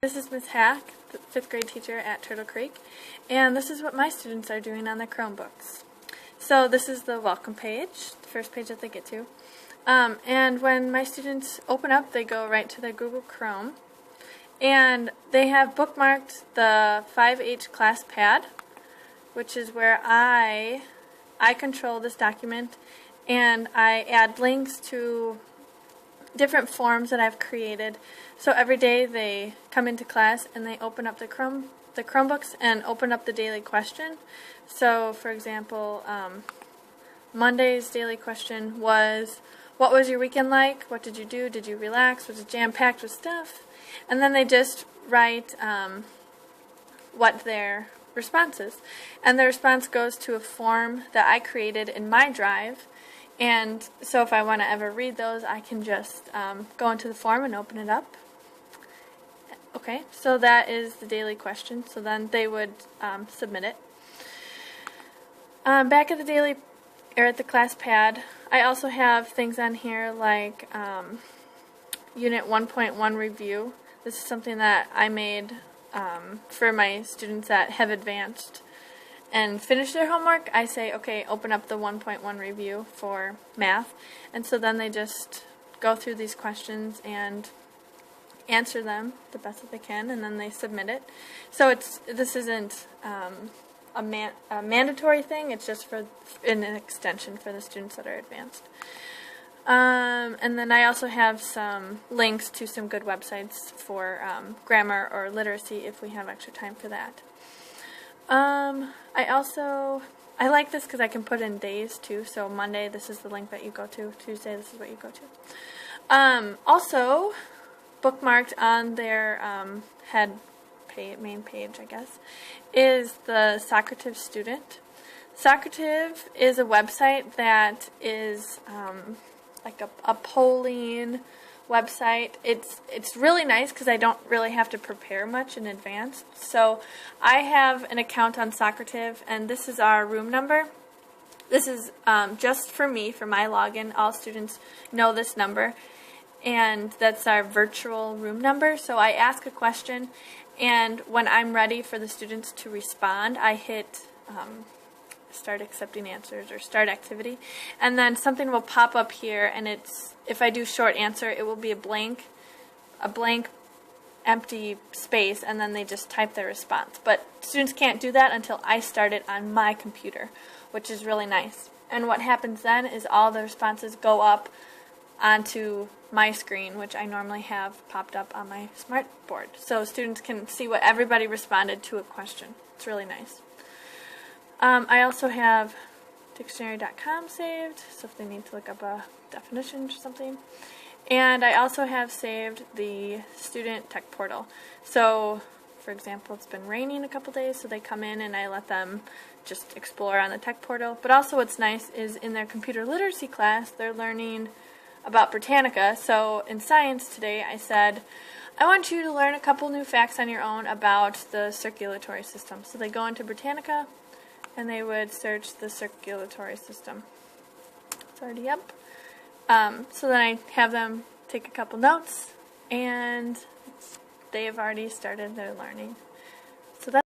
This is Ms. Hack, the 5th grade teacher at Turtle Creek, and this is what my students are doing on their Chromebooks. So this is the welcome page, the first page that they get to. And when my students open up, they go right to their Google Chrome, and they have bookmarked the 5H Classpad, which is where I control this document, and I add links to different forms that I've created. So every day they come into class and they open up the Chromebooks and open up the daily question. So for example, Monday's daily question was, what was your weekend like? What did you do? Did you relax? Was it jam-packed with stuff? And then they just write what their response is. And the response goes to a form that I created in my drive. And so if I want to ever read those, I can just go into the form and open it up. Okay, so that is the daily question. So then they would submit it. Back at the daily, or at the Classpad, I also have things on here like Unit 1.1 review. This is something that I made for my students that have advanced and finish their homework. I say, okay, open up the 1.1 review for math, and so then they just go through these questions and answer them the best that they can, and then they submit it. So this isn't a mandatory thing, it's just for an extension for the students that are advanced. And then I also have some links to some good websites for grammar or literacy if we have extra time for that. I like this because I can put in days too. So Monday, this is the link that you go to. Tuesday, this is what you go to. Also, bookmarked on their main page, I guess, is the Socrative Student. Socrative is a website that is like a polling website. It's really nice because I don't really have to prepare much in advance. So I have an account on Socrative, and this is our room number. This is just for me, for my login. All students know this number, and that's our virtual room number. So I ask a question, and when I'm ready for the students to respond, I hit start accepting answers or start activity, and then something will pop up here, and if I do short answer, it will be a blank empty space, and then they just type their response. But students can't do that until I start it on my computer, which is really nice. And what happens then is all the responses go up onto my screen, which I normally have popped up on my smart board, so students can see what everybody responded to a question. It's really nice. I also have dictionary.com saved, so if they need to look up a definition or something. And I also have saved the student tech portal. So, for example, it's been raining a couple days, so they come in and I let them just explore on the tech portal. But also what's nice is in their computer literacy class, they're learning about Britannica. So in science today, I said, I want you to learn a couple new facts on your own about the circulatory system. So they go into Britannica, and they would search the circulatory system. It's already up. So then I have them take a couple notes, and they have already started their learning.